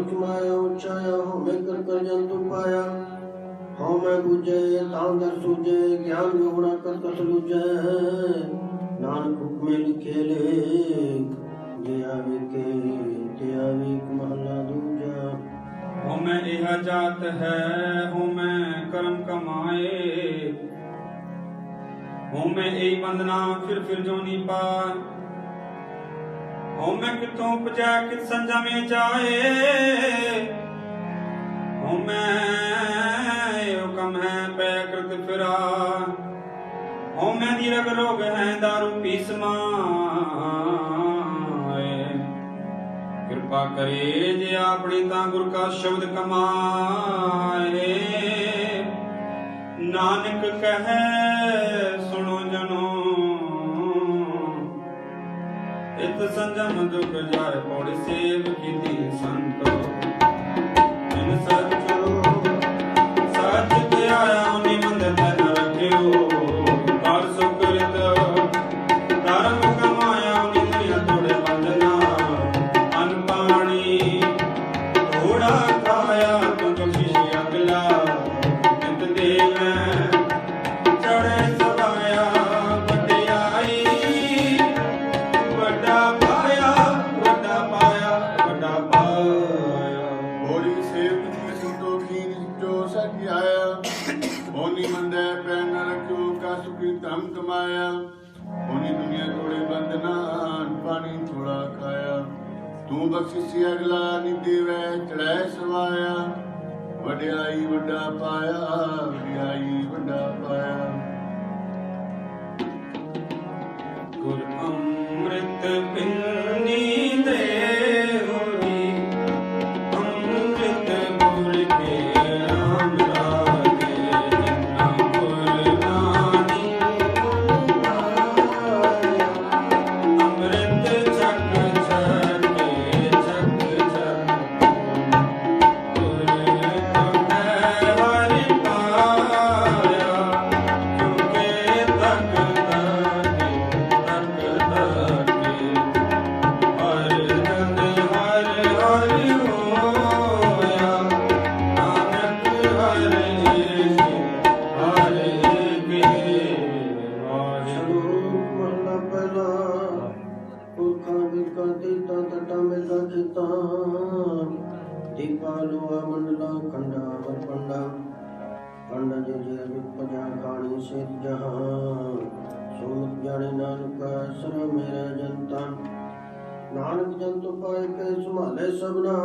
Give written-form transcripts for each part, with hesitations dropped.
नानक माया उचाया हो मैं कर जंतु पाया हो मैं बुझे तांदर सूझे ज्ञान गुणा कर लुझे नानक हुक्मे लिखे लेख जया विक महला दूजा हो मैं यह जात है हो मैं कर्म कमाए हो मैं यही बंधना फिर जोनी पार हो मैं कितों उपजा कित संजा में जाए हो मैं हुक्म है पै कृत फिरा हो मैं दीर्घ रोग है दारू पीसमा कृपा करे जे अपनी ता गुर का शब्द कमाए नानक कहे सुनो जनो इत संजम दुख जाय पौड़ सेव कीती संतो इन सचो सच के आया उन्हीं मंदिर में न रखियो काल सुकृत धर्म कमाया उन्हीं दुनिया तोड़े बंधना अन्न पानी थोड़ा खाया तो शिष्य अगला नित देव चढ़े सवाया बटियाई बड़ा पाया होली सेव की संतोषी जो सच आया होनी मंदे पे न रखो का सुखी धम कमाया होनी दुनिया थोड़े बंधना पानी थोड़ा खाया तू बख्शिश अगला नी देवे चढ़ाए सवाया वड्याई वड्डा पाया वड्याई वड्डा पाया गुर अमृत पिन्नी दे होली अमृत गुर के राम रागे जिन्ना गुर नानी अमृत छक छक गुर तुम्हें हरि पाया क्योंकि तक दीपालुआ मंडला खंडा वर पंडा पंडा जय विपजा खानी से जहां सोमत जाने नानक सर मेरा जनता नानक जंतु पाए के संभाले सबना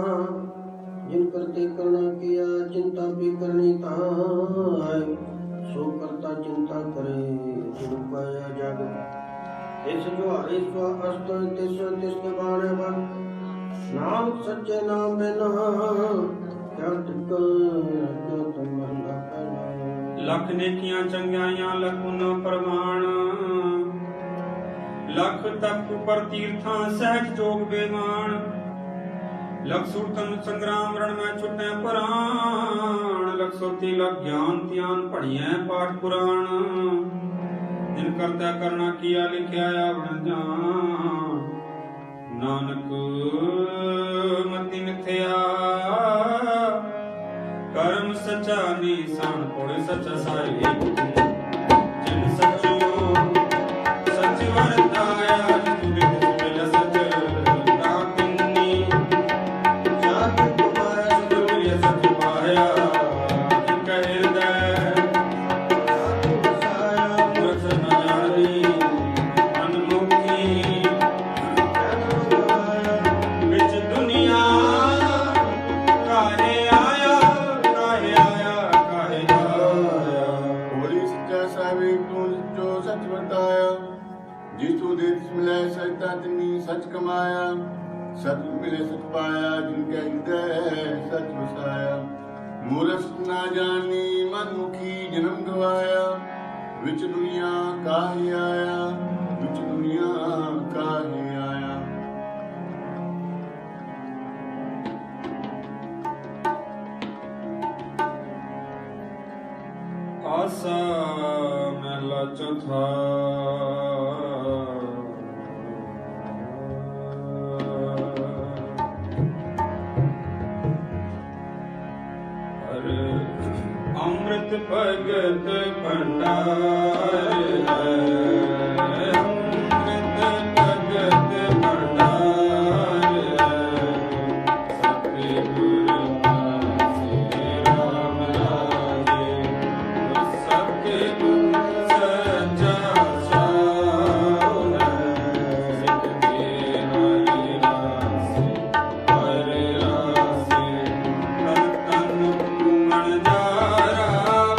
जिन करते करना किया चिंता भी करनी ताय सो करता चिंता करे जिन पाया जग इस जो हरे स्व अस्त तिस बाणे बन नाम सच्चे नाम बिना क्या लख नेकियां चंगियां लख न प्रमाण लख तप पर तीर्थां सहज जोग बेमान लख सुरतन संग्राम रण में छुटे पुराण लख सुरती लख ज्ञान ध्यान पढ़िए पाठ पुराण जिन करता करना किया लिखया आवण जान नानक मति मिथ्या कर्म सच्चा निशान पड़े सच्चा साई जिन सचो सच वरताया जिन सच ताकनी जात कुमार दुनिया सच पाया जिन का हृदय साया मूर्ख न जानी अनमुखी सच कमाया सच मिले सच पाया जिनके हृदय सच बसाया मूरख ना जानी मनमुखी जन्म गवाया विच दुनिया काहे आया विच दुनिया काहे आया आसा महला चौथा भगत भंडार है, अमृत भगत भंडार है, सतगुरु पासे राम लागे, सतगुरु सच्चा सार है, सिद्धि हरि रासे हर रासे, तन मन जारा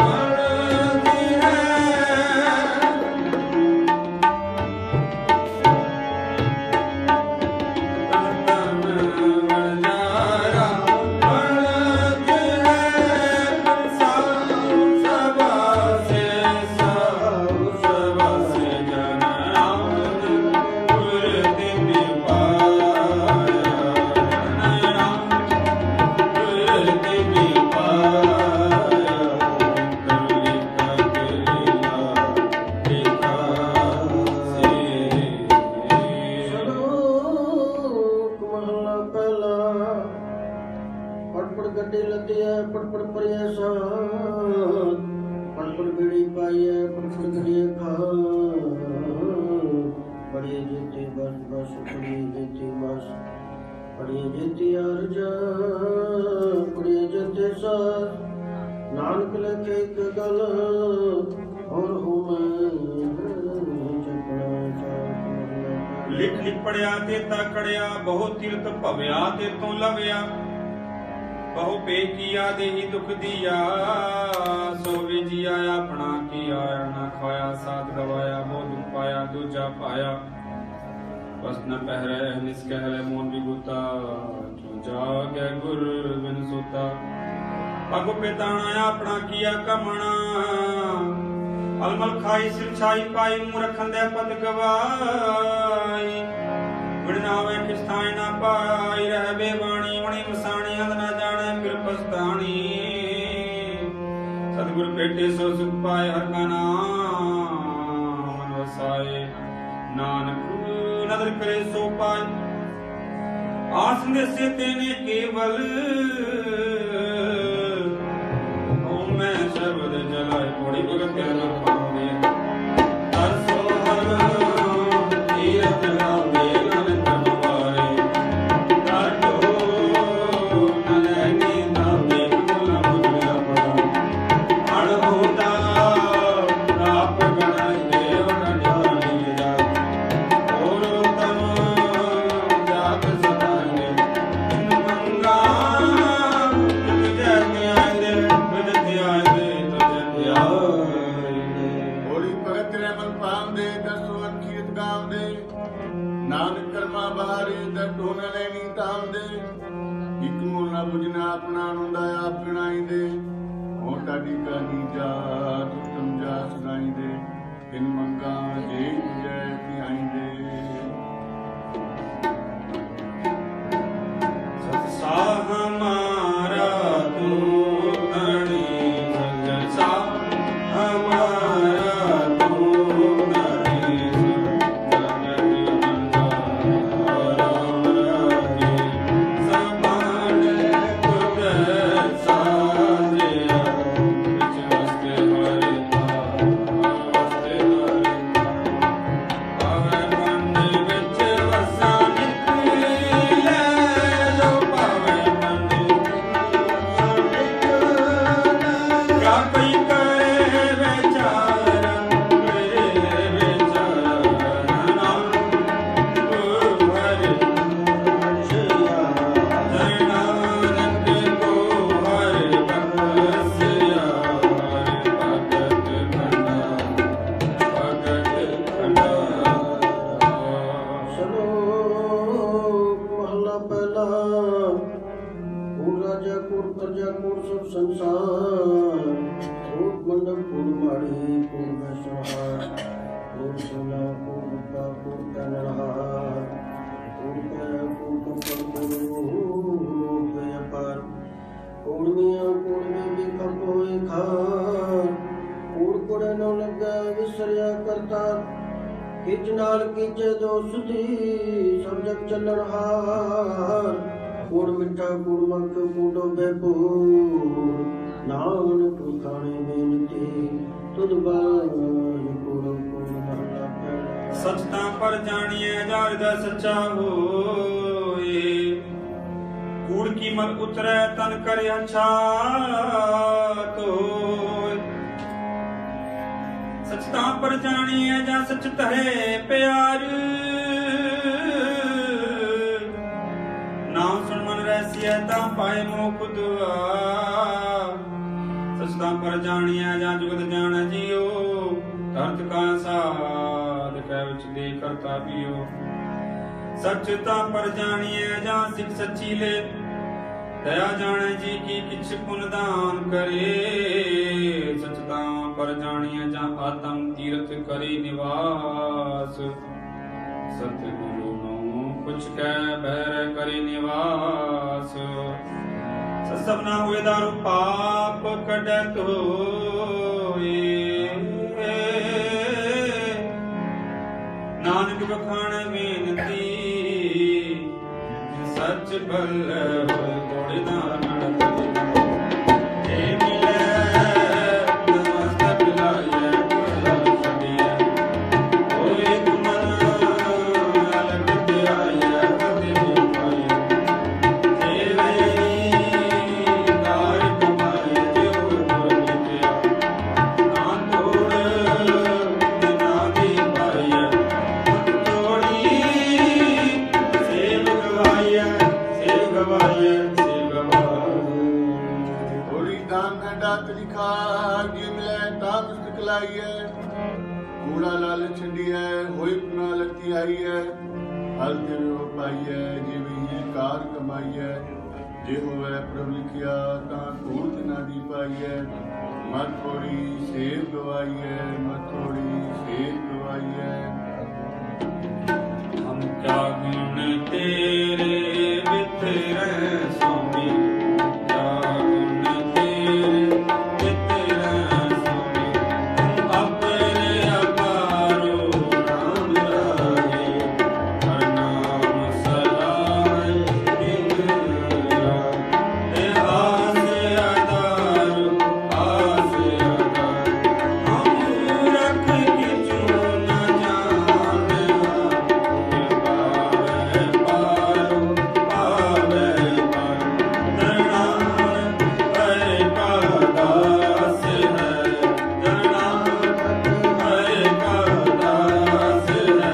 बढ़ती है, तन मन जारा बढ़ती है, साधु सभा से जन आनंद गुरु पाया, जन आनंद गुरु पाया, करुणिका करिया देखा से। श्लोक महला पहला। पटपट गड्डी लदी है, पटपट परिया साथ, पटपट बीड़ी पाई है, पटपट गड्डी खा, पड़िए जेती बस बस, पड़िए जेती बस, पड़िए जेती अर्जा, पड़िए जेते साथ, नानक लेखे एक गल और हूँ मैं चपड़ा चाक। लिख लिख पढ़िया ते तकड़िया, बहु तीर्थ भव्या ते तों लव्या, बहु पे किया देहि दुख दिया, सो विजिया अपना किया, ना खाया साथ गवाया, वो दुख पाया दूजा पाया, बस न पहरे निष्कहरे मोन विभूता, जो जागे गुर बिन सुता, पग पिताना अपना किया कमना, अलमल खाई सिर छाई पाई, मुँह रखंदे पद गवाई, बिड़नावे किस्थाई ना पाई, रह बेवाणी वणी मसाणी, अंध ना जाने फिर पछतानी, सतगुर पेटे सो सुख पाए, हर का नाम मन वसाए, नानक नदर करे सो पाए, आस से तेने केवल, ओम मैं शब्द जलाए, थोड़ी भगत के अलग पाऊंगे, तरसो हर तीरथ रामे अनंत हमारे, काटो न लहने नामे कुला मुझला पड़ा, अड़होता आप गण देव न जाने जा, और तम जात सदाने, इन मंगा तुझ जैसे आए दे, तुझ ते आए दे, तुझ ते आए दे। ਹੋਲੀ ਭਗਤ ਨੇ ਮਨ ਪਾਉਂਦੇ, ਦਸੋ ਅੰਕੀਤ ਗਾਉਂਦੇ, ਨਾਨਕ ਕਰਮਾ ਬਹਾਰੇ ਦਰ ਢੋਨ ਲੈਣੀ ਤਾਉਂਦੇ, ਇੱਕ ਮੂਲ ਨਾ ਬੁਝਣਾ ਆਪਣਾ ਹੁੰਦਾ ਆਪ ਗਣਾਈਂਦੇ, ਹੋ ਟਾਡੀ ਕਾਹੀ ਜਾ ਤੂੰ ਸਮਝਾ ਸੁਣਾਈਂਦੇ, ਇਨ ਮੰਗਾ ਜੇ ਜੈ ਧਿਆਈਂਦੇ। सत्सा हमारा तू धनी, सत्सा हमारा तू धनी, जगत बंधारा राम राजे, संभाले खुद साजिया, बिच वस्ते हरिता, वस्ते हरिता, पावे मन बिच वसा निकले, जो पावे मन वसा निकले, क्या कोई करे बेचारा, करे बेचारा, नानक को हरि बख्शिया, जय नानक को हरि बख्शिया, हरि भगत भंडार, भगत भंडार। श्लोक महला पहला। कूड़ राजा कूड़ प्रजा कूड़ सब संसार, कूड़ मंडप कूड़ माड़ी कूड़ बैसहार, कूड़ सोना कूड़ रूपा कूड़ का नरहार, कूड़ काया कूड़ कपड़ कूड़ व्यापार, कूड़ मियाँ कूड़ में भी खपोए खार, कूड़ कुड़े न लगा विसरिया करतार, खिच नाल खिचे दोस्ती सब जग चलन हार, कूड़ मिठा कूड़ मक्ख कूड़ो बेपूर, ਨਾਨਕ ਖਾਣੇ ਬੇਨਤੀ ਤੁਧ ਬਾਜ ਕੋੜ ਕੋੜ ਮਹਲਾ ਪਹਿਲਾ। ਸਚ ਤਾਂ ਪਰ ਜਾਣੀਐ ਜਾ ਹਿਰਦੈ ਸੱਚਾ ਹੋਏ, ਕੂੜ ਕੀ ਮਲ ਉਤਰੈ ਤਨ ਕਰਿ ਅੱਛਾ ਤੋਇ। ਸਚ ਤਾਂ ਪਰ ਜਾਣੀਐ ਜਾਂ ਸਚ ਧਰੇ ਪਿਆਰ, ਨਾਮ ਸੁਣ ਮਨ ਰਹਿਸੀਐ ਤਾਂ ਪਾਏ ਮੋਖ ਦੁਆਰ। ਸਚ ਤਾਂ ਪਰ ਜਾਣੀਐ ਜਾਂ ਜੁਗਤ ਜਾਣੈ ਜੀਓ, ਧਰਤ ਕਾ ਸਾਧ ਕੈ ਵਿਚ ਦੇ ਕਰਤਾ ਪੀਓ। ਸਚ ਤਾਂ ਪਰ ਜਾਣੀਐ ਜਾਂ ਸਿੱਖ ਸੱਚੀ ਲੈ, ਦਇਆ ਜਾਣੈ ਜੀ ਕੀ ਕਿਛ ਪੁਨ ਦਾਨ ਕਰੇ। ਸਚ ਤਾਂ ਪਰ ਜਾਣੀਐ ਜਾਂ ਆਤਮ ਤੀਰਥ ਕਰੇ ਨਿਵਾਸ, ਸਤਿਗੁਰੂ ਨੂੰ ਕੁਛ ਕਹਿ ਬਹਿ ਕਰੇ ਨਿਵਾਸ। ਸਭਨਾ ਹੋਏ ਦਾਰੂ ਪਾਪ ਕੱਢੈ ਧੋਏ, ਨਾਨਕ ਬਖਾਣੈ ਬੇਨਤੀ ਸੱਚ ਬਲ ਕੋੜੇ ਦਾ ਨੜਕ। ਏ ਮਿਲੈ ਨਮਸਤਕ ਲਾਇਐ ਛੱਡੀਐ, ਹੋਏ ਤੁਮਨ ਅਲਗ ਤੇ ਆਇਐ ਕਦੇ ਨਹੀਂ ਪਾਇਐ। ਤੇਰੇ ਦਾਇ ਕਮਾਏ ਜਿਉ ਗੁਰ ਨਿਤਿਆ, ਨਾ ਤੋੜ ਨਾ ਦੀ ਪਾਇਐ। ਤੋੜੀ ਸੇਵ ਗਵਾਈਐ ਸੇਵ ਗਵਾਈਐ ਸੇਵ ਗਵਾਈਐ। ਹੋਲੀ ਦਾਨ ਘਟਾਤ ਲਿਖਾ ਜੀ ਮਿਲੈ ਤਾਂ ਮਸਤਕ ਲਾਈਐ। ਕੂੜਾ ਲਾਲ ਛੰਡੀਐ ਹੋਈ ਪੁਨਾ ਲੱਤੀ ਆਈਐ। ਹਲ ਕਿਰਿਓ ਪਾਈਐ ਜਿਵੇਂ ਹੀ ਕਾਰ ਕਮਾਈਐ। ਜੇ ਹੋਵੇ ਪ੍ਰਭ ਲਿਖਿਆ ਤਾਂ ਧੂੜ ਨਾ ਦੀ ਪਾਈਐ। ਮਤ ਥੋੜੀ ਸੇਵ ਗਵਾਈਐ ਮਤ ਥੋੜੀ ਸੇਵ ਗਵਾਈਐ। ਹਮ ਕਿਆ ਗੁਣ ਤੇਰੇ ਵਿਤਰੈ ਸੋਮੀ, ਕਿਆ ਗੁਣ ਤੇਰੇ ਵਿਤਰੈ ਸੋਮੀ। ਤੁਮ ਆਪਣੇ ਅਪਾਰੋ ਨਾਮ ਰਾਹੇ, ਹਰ ਨਾਮ ਸਲਾਹੇ ਦਿਨ ਰਾਤ। ਤੇ ਆਸ ਆਧਾਰ ਆਸ ਆਧਾਰ, ਹਮ ਰੱਖ ਕਿਛੁ ਨ ਜਾਣਿਆ। ਪਾਵੈ ਪਾਰੋ ਪਾਵੈ ਪਾਰੋ, ਜਨਨਾਥ ਹਰਿ ਕਾ ਦਾਸ ਹੈ। ਜਨਨਾਥ ਹਰਿ ਕਾ ਦਾਸ ਹੈ।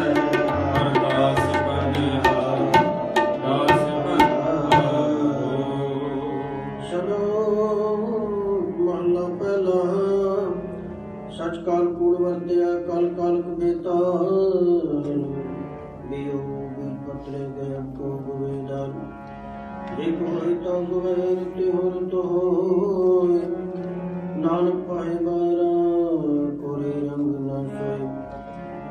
ਹਰ ਦਾਸ ਬਨਿਹਾਰ ਦਾਸ ਬਨਿਹਾਰ। ਸ਼ਲੋਕ ਮਹਲਾ ਪਹਿਲਾ। ਸਚ ਕਾਲ ਕੂੜ ਵਰਤਿਆ ਕਲ ਕਾਲਕ ਬੇਤਾਲ, ਬਿਓ ਬੀਜ ਪਤਲੇ ਗਏ ਕੋ ਗਵੇਦਾਰ। ਜੇ ਕੋਈ ਤਾਂ ਗਵੇ ਤੇ ਹੋਰ ਤੋ ਹੋਏ, ਨਾਨਕ ਪਾਏ ਬਾਰਾ ਕੋਰੇ ਰੰਗ ਨਾ ਸੋਏ।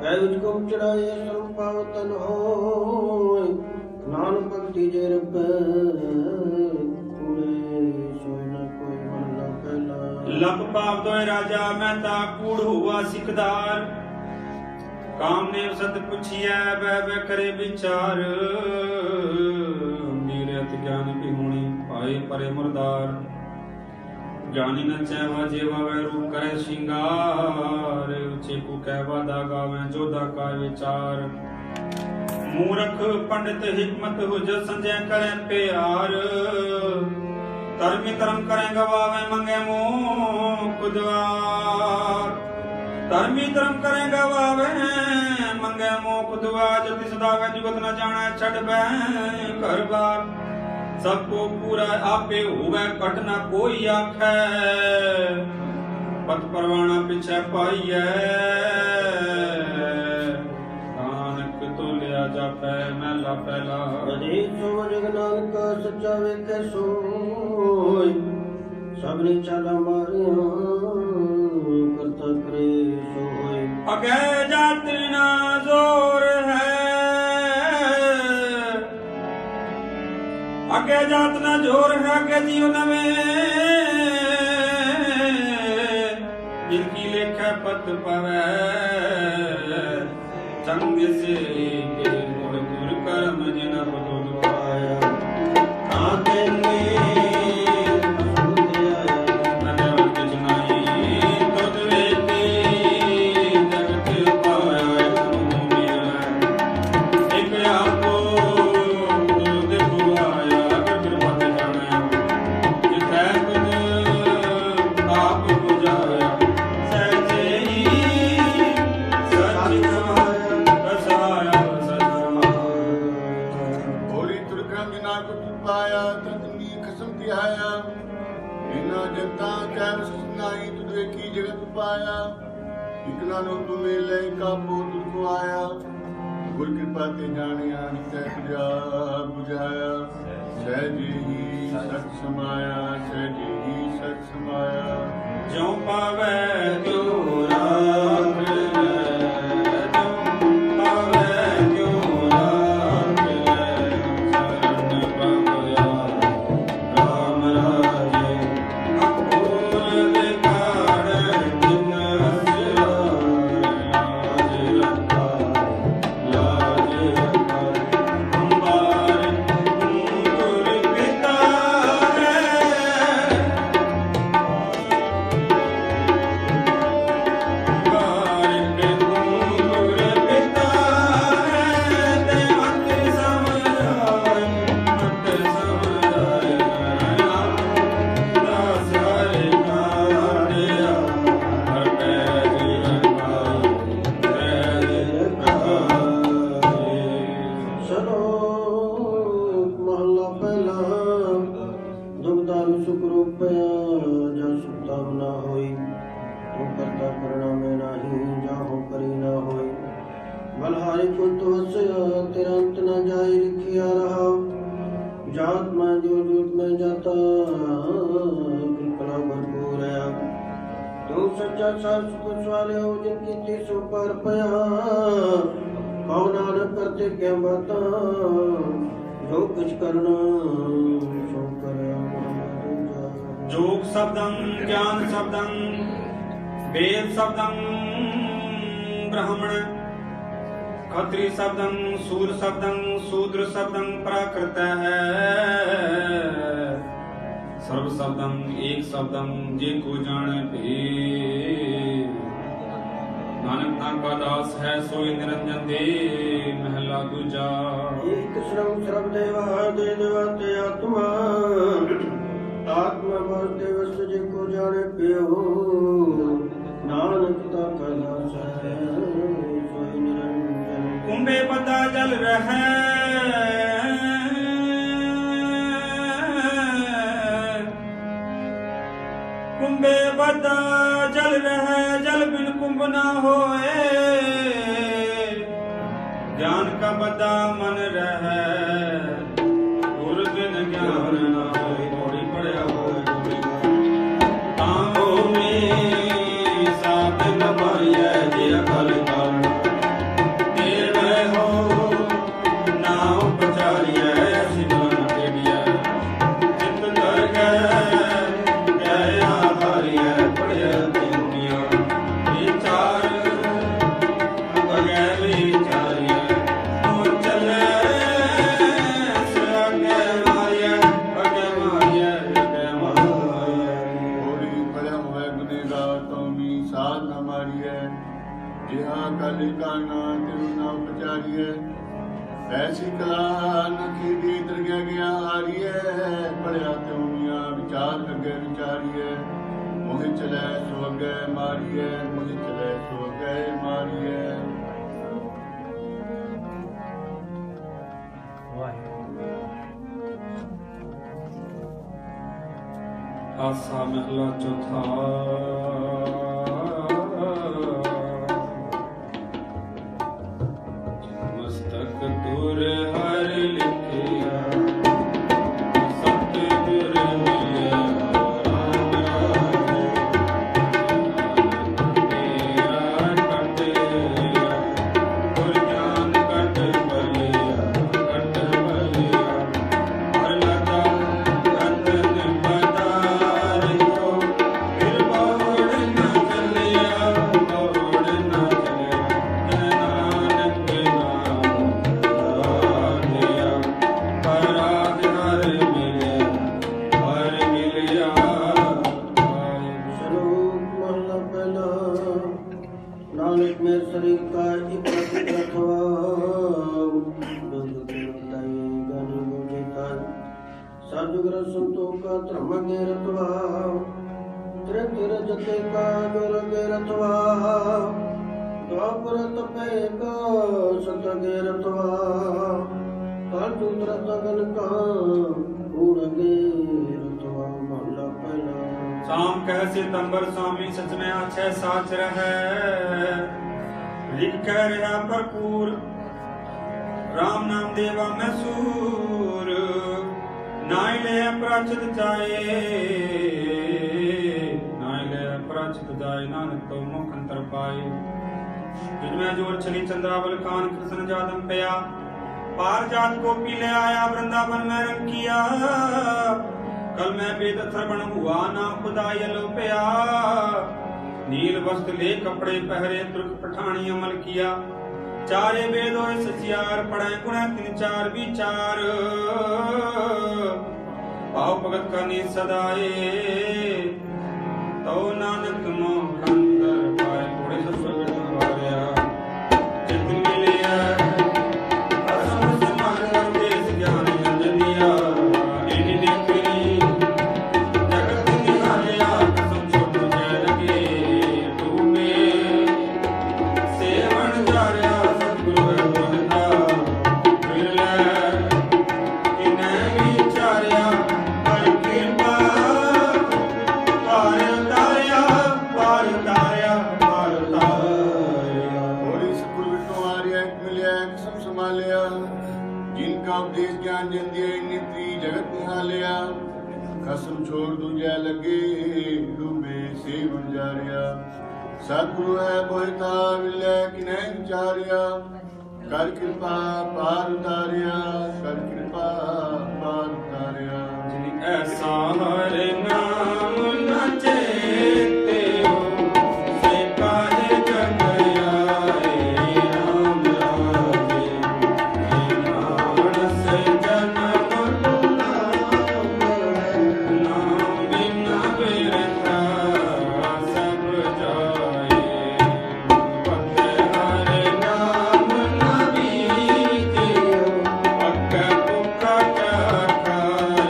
ਐ ਵਿਚ ਕਮ ਚੜਾਏ ਸਰਮ ਪਾਵਤਨ ਹੋਏ, ਨਾਨਕ ਭਗਤੀ ਜੇ ਰਪੈ ਕੂੜੇ ਸੋਏ ਨਾ ਕੋਈ। ਮਹਲਾ ਪਹਿਲਾ। ਲਖ ਪਾਪ ਦੋਇ ਰਾਜਾ ਮੈਂ ਤਾ ਕੂੜ ਹੋਆ ਸਿਕਦਾਰ। ਕਾਮ ਨੇ ਸਤ ਪੁੱਛੀਐ ਬਹਿ ਬਹਿ ਕਰੇ ਵਿਚਾਰ। ਨੀਰਤ ਗਿਆਨ ਕੀ ਹੋਣੀ ਪਾਏ ਪਰੇ ਮੁਰਦਾਰ। ਜਾਨੀ ਨ ਚੈਵਾ ਜੇਵਾ ਵੈ ਰੂਪ ਕਰੇ ਸ਼ਿੰਗਾਰ। ਉੱਚੇ ਕੋ ਕਹਿਵਾ ਦਾ ਗਾਵੇਂ ਜੋਦਾ ਕਾ ਵਿਚਾਰ। ਮੂਰਖ ਪੰਡਿਤ ਹਿਕਮਤ ਹੁਜ ਸੰਜੈ ਕਰੇ ਪਿਆਰ। ਧਰਮੀ ਧਰਮ ਕਰੇ ਗਵਾਵੇ ਮੰਗੇ ਮੋਖ ਦੁਆਰ। ਧਰਮੀ ਧਰਮ ਕਰੇ ਗਵਾਵੇ ਮੰਗੇ ਮੋਖ ਦੁਆਰ। ਜਲਦੀ ਸਦਾਵੇ ਜੁਗਤ ਨ ਜਾਣੈ ਛੱਡ ਬੈ ਘਰ ਬਾਰ। ਸਭ ਕੋ ਪੂਰਾ ਆਪੇ ਹੋਵੇ ਘਟ ਨ ਕੋਈ ਆਖੈ। ਪਤ ਪਰਵਾਣਾ ਪਿਛੈ ਪਾਈਐ। ਨਾਨਕ ਤੋਲਿਆ ਜਾਪੈ ਮਹਿਲਾ ਪਹਿਲਾ। ਅਜੇ ਸੋ ਜਗ ਨਾਨਕ ਸੱਚਾ ਵੇਖੈ ਸੋਇ। ਸਭ ਨੇ ਚਾਲਾ ਮਾਰਿਆ ਕਰਤਾ ਕਰੇ ਸੋਇ। ਅਗੇ ਜਾਤ ਨਾ ਜ਼ੋਰ ਹੈ। ਅਗੇ ਜਾਤ ਨਾ ਜ਼ੋਰ ਹੈ ਅਗੇ ਜੀਉ ਨਵੇਂ। ਜਿਨ ਕੀ ਲੇਖੈ ਪਤ ਪਵੈ। ਚੰਗ ਸੇ ਕੇ ਗੁਰ ਗੁਰ ਕਰਮ ਜਿਨ ਬਦੋਲ ਪਾਇਆ। ਆਤੇ ਨੇ ਸੁਧ ਆਇਆ जगत पाया, इकना नो तू मेले का पोत खुआया। गुर कृपा ते जानिया नित्य पूजा बुझाया, सहज ही सच समाया, सहज ही सच समाया। जो पावे त्यों राख ले, जो पावे त्यों राख ले, शरण प्रभु राम राजे। अपूर विकार जिन लाज रखा, लाज रखा। अंबार गुर पिता श्लोक महला पहला। दुखदारु सुख रूपया जा सुता न होई, तू करता करना में नाही, जाहो करी न होई। बलहारी कुंत वस्या तेरा अंत न जाय, लिखिया रहा जात में जो जूत में जाता, कृपला भरपूर है। तू सच्चा सार सुख सवाले हो, जिनकी थी सो पार पया। कौन नानक करते क्या बाता, जो कुछ करना सो करया। जोग शब्दं ज्ञान शब्दं वेद शब्दं ब्राह्मण, खत्री शब्दं सूर शब्दं शूद्र शब्दं प्राकृत है। सर्व शब्दं एक शब्दं जे को जाने भेद। नानक नाम का दास है सोई निरंजन दे, महला दूजा। एक श्रम सर्व देवा दे देवाते आत्मा, आत्मा वासुदेव सजे को जाने पियो। नानक का दास है सोई निरंजन। कुंभे बदा जल रहे, कुंभे बदा जल रहे, जल बिन कुंभ ना होए। ज्ञान का बदा मन रहे, गुर बिन ज्ञान ना होए। थोड़ी पढ़िया होए तांगो में साथ न भरिए, जे अकल कारण देव हो ना उपचारिए। सिमरन टेढ़िया चित कर गया हरिया, पढ़िया दुनिया विचार बगैर विचारिए। तो चले सगे मारिए, अगे मारिए, अगे मारिए। होरी पढ़िया होए गुनेगार तो भी साध न मारिए, जिहा कल काना तिरु न उपचारिए। ऐसी कला न खेदी दरगह गया हारिए, पढ़िया त्यों मियाँ विचार अगे विचारिए। मोहि चले सो अगे मारिए, मोहि चले सो अगे मारिए। आसा महला चौथा। मस्तक तुर हर लिखिया, सतगुर मिलिया राम राजे। तेरा कटिया गुर ज्ञान कट बलिया, कट बलिया। हर लता रतन पदार को, फिर बोड़ न चलिया, बोड़ न चलिया। नानक नाम दिया, पराग हर मिलिया, हर मिलिया। श्लोक महला पहला। नानक में शरीर का एक रखवा, साधुग्र संतों का धर्म के रतवा। तिर तिर जते का जोर के रतवा, द्वापर तपे का सत के रतवा। कालचूत्र सगन का कूड़ के रतवा। महला पहला। शाम कह सितंबर स्वामी सच में आछे साच रहे लिख कह रहा भरपूर राम नाम देवा में सूर नाई ले प्राचित जाए नानक तो मुख अंतर पाए जिनमें जोर छली चंद्रावल कान कृष्ण जादम पया पार जात को पी ले आया वृंदावन में रंग किया कल में वेद श्रवण हुआ ना खुदा यलो पया नील वस्त्र ले कपड़े पहरे तुर्क पठानी अमल किया चारे वेदों सचियार पढ़े गुण तीन चार विचार भाव भगत करनी सदाए तो नानक मोख अंतर पाए थोड़े से स्वर्ग वारिया चित मिलिया असम समान देश ज्ञान अंजनिया इन्हीं निकली जगत निहालिया कसम छोटू जय लगे डूबे सेवन जारिया सतगुरु है बोलता मिले इन्हें विचारिया हर कृपा जिनका उपदेश ज्ञान जन दिया नित्री जगत निहालिया कसम छोड़ दूजा लगे डूबे सेवन जारिया सतगुरु है बोहता विलय किन्हीं विचारिया कर कृपा पार उतारिया कर कृपा पार उतारिया जिन ऐसा हरे नाम न चेते हो से काहे जग आए राम राजे नाम से जन्म नाम बिना बेरता सब जाए पते हरे नाम न बीते पक्का पुक्का क्या खाए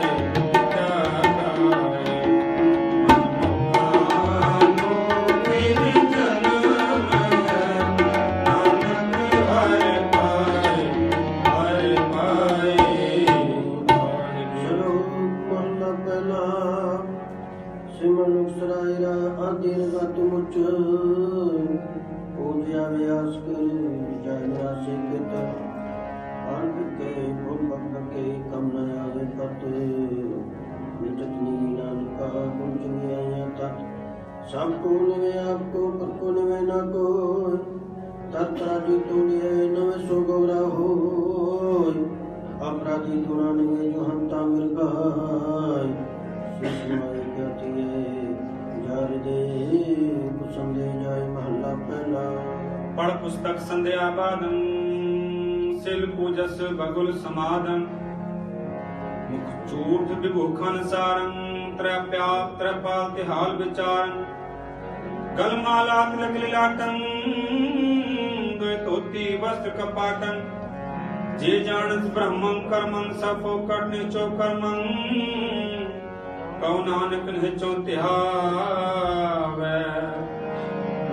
सबको नवे आपको पर को नवे न को तत्राजी तुलिए नवे सो गौरा हो अपराधी तुना नवे जो हंता मिर्गाय सुषमाई कहती है जार दे कुसम दे जाए महला पहला पढ़ पुस्तक संध्या बादम सिल पूजस बगुल समादम मुख चूठ विभूखन सारं त्रैप्याप त्रैपाल तिहाल विचारं गलमाला तिलक लीलाटं द्वै तोती वस्त्र कपाटं जे जानत ब्रह्मं कर्मं सफो करने चो कर्मं कौ नानक निचो तिहावै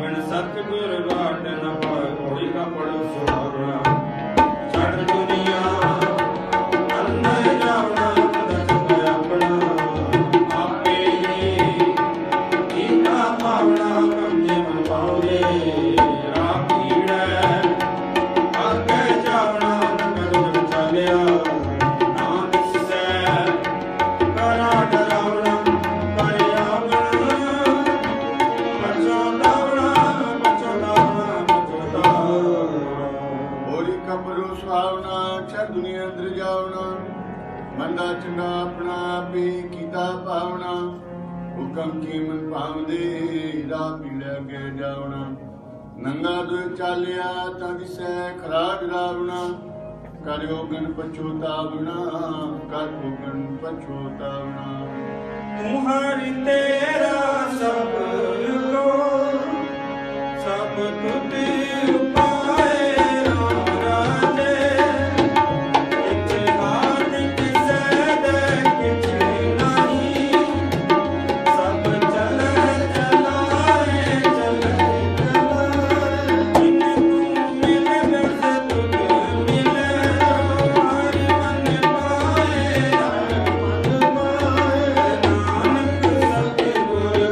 विन सतगुर बाट न पाए कोई का पड़ो सुहावरा छड़ दुनिया अंदर जावना ਮੰਦਾ ਚੰਗਾ ਆਪਣਾ ਆਪੇ ਕੀਤਾ ਪਾਵਣਾ ਹੁਕਮ ਕੀ ਮਨ ਪਾਵਦੇ ਰਾਹ ਪੀੜਾ ਕੇ ਜਾਵਣਾ ਨੰਗਾ ਦੁ ਚਾਲਿਆ ਤਾਂ ਦਿਸੈ ਖਰਾਜ ਰਾਵਣਾ ਕਰਿਓ ਗਣ ਪਛੋਤਾਵਣਾ ਕਰਿਓ ਗਣ ਪਛੋਤਾਵਣਾ तुम्हारी तेरा सब को सब तुझ उपाय राम राजे किछ हाथ किसे दे किछ नहीं सब चले चलाए चले चलाए इन तू मिले से तुझ मिले हरि मन पाए हर मन पाए नानक सतगुर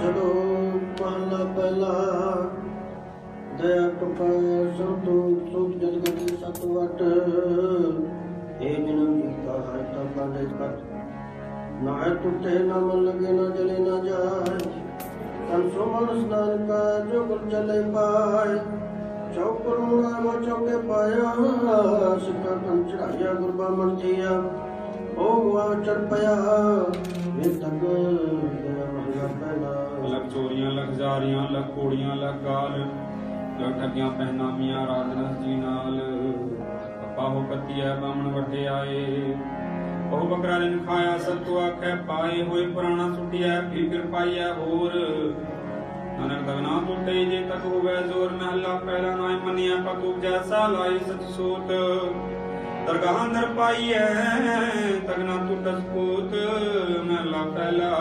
ਸ਼ਲੋਕ ਮਹਲਾ ਪਹਿਲਾ। ਦਇਆ ਕ੍ਰਿਪਾ ਸੰਤੋਖ ਸੁਖ ਜਗਤ ਸਤ ਵਟ। हे जन्म जी का है तब पांडे कट। ना है टूटे ना मन लगे ना जले ना जाए। तन सुमन स्नान का जो कुल चले पाए। चौकर मुड़ा वो चौके पाया। सिक्का कन चढ़ाया गुरबा मन दिया। भोग वा चढ़ पाया। ये तक गया महला पहला। लग चोरियां लग जारियां लग कोड़ियां लग गाल। लग ठगियां पहनामियां राजनस जी नाल। पाहो कतिया बामण वटे आए। बहु बकरा दिन खाया सत्तु आखे पाए। होए पुराना सुटिया फिर कृपाइया होर। नानक दगना टूटे जे तक होवे जोर। महला पहला नाय मनिया पतुक जैसा लाई सच सोत। दरगाह अंदर पाइए तगना टूटस पूत। महला पहला।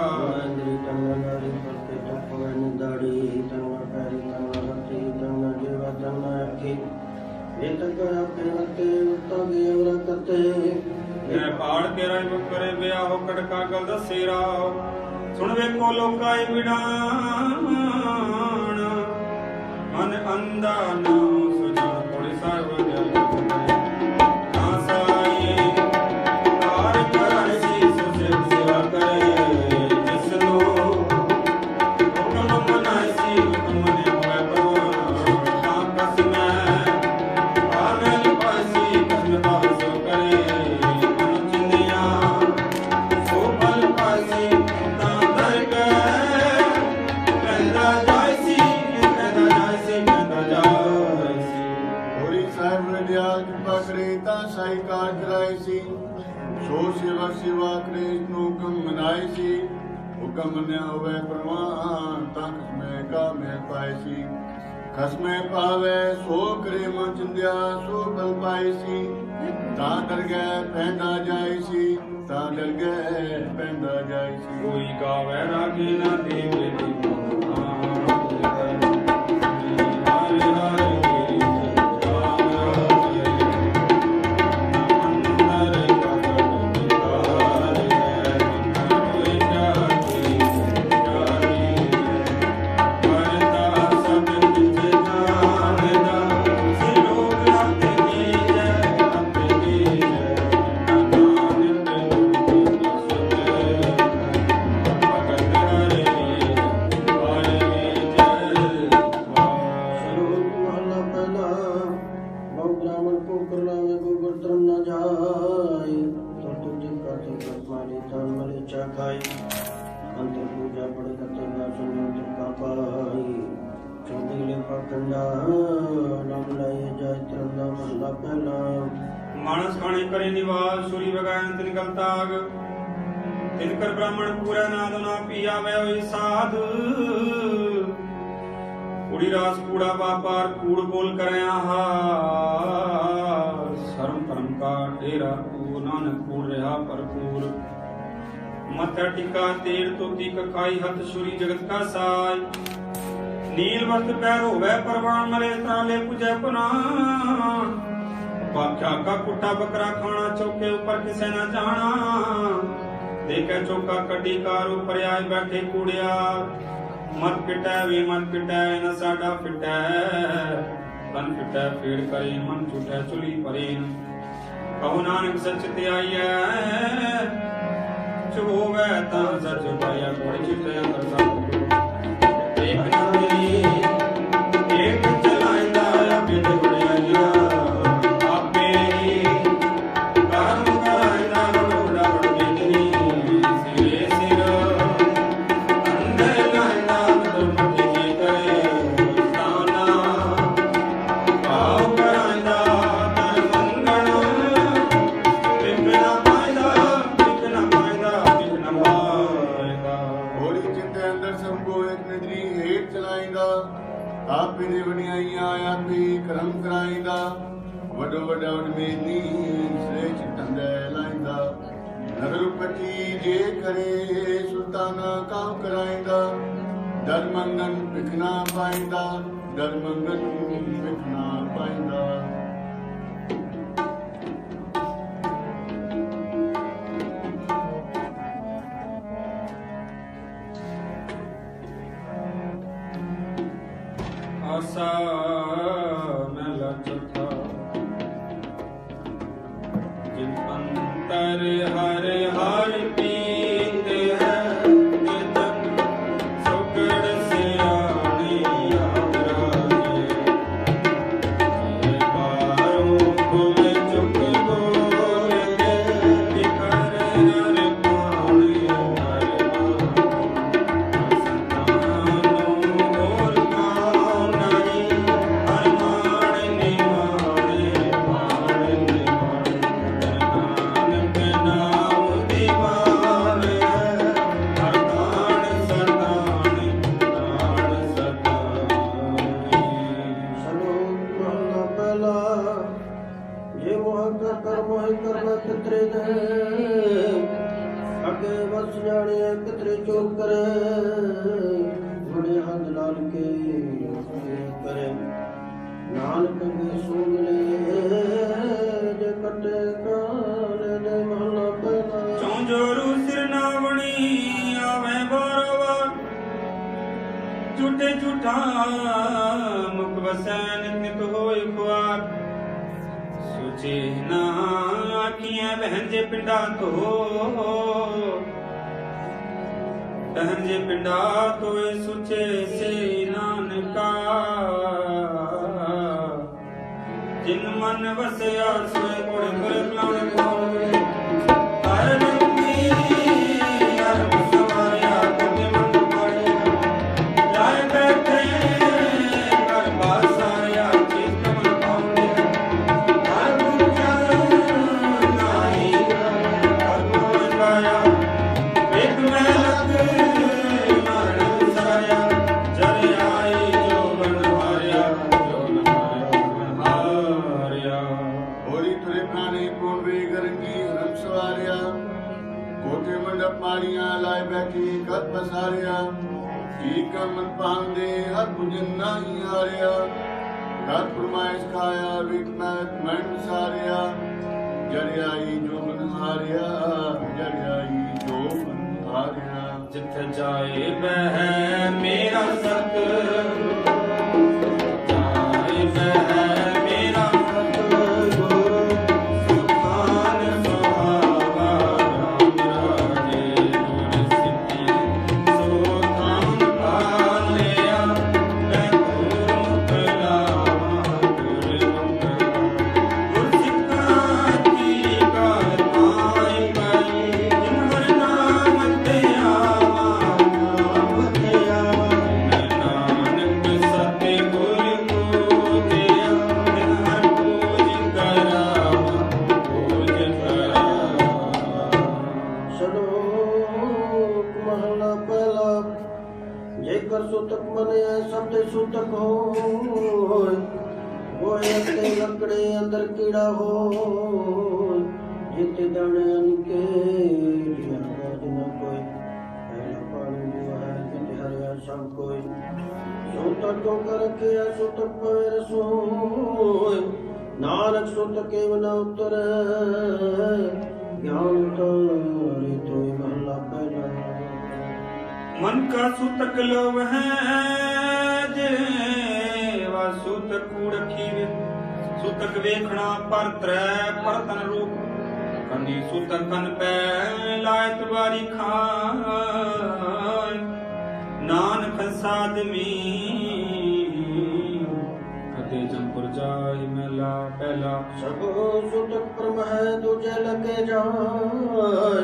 इंद्री तंगा नारी करते तो पवन दाढ़ी। तंगा पैरी तंगा हथी तंगा जीवा तंगा अखी। ये तक आपके रखते उठता गेवरा करते। मैं पाड़ के राय बकरे ब्याह हो कड़का गल दसेरा। सुन वे को लोकाई विडान। मन अंधा ना सुजान थोड़ी सार्व सेवा करे हुकम मनाए सी। हुकम मन्या होवे प्रमाण ता खसमे का मेल पाए सी। खसमे पावे सो करे मन चिंदिया सो बल पाए सी। ता डर गए पैंदा जाए सी। ता डर गए पैंदा जाए सी। कोई गावे रागे ना देवे मानस खाने करे निवास सूरी बगायन तिनकल ताग। तिनकर ब्राह्मण पूरा नाद ना पिया वै साध। कुड़ी रास कूड़ा व्यापार कूड़ बोल करे हार। शर्म परम का डेरा कूड़ नानक कूड़ रहा भरपूर। मत्था टिका तेल तोती कखाई हथ सूरी जगत का साय। नील वस्त्र पैर होवे परवान मरे ताले पूजे पुनान। बाख्या का कुट्टा बकरा खाना चौके ऊपर किसे न जाना। देखे चौका कटी कार ऊपर आए बैठे कूड़िया। मत पिटे वे मत पिटे न साडा पिटे। तन पिटे फेड़ करे मन छुटे चुली परे। कहु नानक सच ते आइए चुप होवे ता सच पाया। कोई चिते अंदर सा एक नदी एक चलाइंदा बिद गुड़िया। आपे ने वणियाईया आपे करम कराईंदा। वडो वडा वडमेनी श्रेष्ठ टंडे लाईंदा। नगर पटी जे करे सुल्ताना काम कराईंदा। दर मंगन भिखना पाईंदा। दर मंगन भिखना पाईंदा। ਪਾਸਾ ਮਹਿਲਾ ਚੌਥਾ। ਜਿਨ ਅੰਤਰ ਹਰ ਹਰ ਪੀਤ ਹੈ ਨਿਤਨ ਸੁਕੜ ਸਿਆਣੀ ਆਪ ਰਾਜੇ। ਜੇ ਬਾਰੋਂ ਖੁੱਲ ਚੁੱਕ ਬੋਲਦੇ ਵਿਖਰ ਹਰ ਪਾਣੀ ਹਰ अगे बस जाने कितरे चोक करे बड़े हाथ लाल के करे नानक के सूंघ ले जे कटे कान दे महला पहला। चौंजोरू सिर नावणी आवे बारोबार झूठे झूठा मुख वसैन नित होय खुआर। सुचे ना आखियां बहन जे पिंडा तो बहन जे पिंडा तो सुचे से नानका। जिन मन वसया सोए मुड़ कर लाण पावे। हर रंगी हर सवाया कटे मन पाए लाए बैठे कर बासाया चित मन पावे। हर पूजा नाई हर मोह गाया एक में लग मरण साया। जर आई जो बनवाया जो न हारिया। होरी तुरे प्राणी पूर्वे गरंगी रंग सवारिया। कोठे मंडप माड़ियां लाए बैठी कद पसारिया। ठीक मन पांदे हर भुजन नाही हारिया। घर फरमाइश खाया विक मैत मन सारिया। जर आई जो मन हारिया जर आई जो मन हारिया। जिथे जाए बह मेरा सत जाए बह मेरा सतगुरु सुखान सुहावा। राम राजे गुर सिद्धि सुखान पालिया। मैं गुरमुख लावा गुर गुर सिखा की कार पाई गई। जिन हर नाम ते आवा ते आवा। नानक सत्य गुर को दिया। जिन हर पूज करावा पूज करावा। श्लोक महला पहला। जेकर सुतक मने शब्द सुतक होय होय ते लकड़े अंदर कीड़ा होय। जिते दाने अनके जिया गाज न कोई पहला पानी जो है जिते हरिया सब कोई। सुतक को कर के सुतक पर सोय नानक सुतक केव न उतरे। ज्ञान तारे तो महला पहला। मन का सूतक लोभ है जेवा सूतक कूड़ खीवे। सूतक वेखना पर त्रै परतन रूप। कंडी सूतक कन पै लायत बारी खाय। नानक साधमी कते जमपुर जाय मेला पहला। सब सुतक परम है दूजे लगे जाय।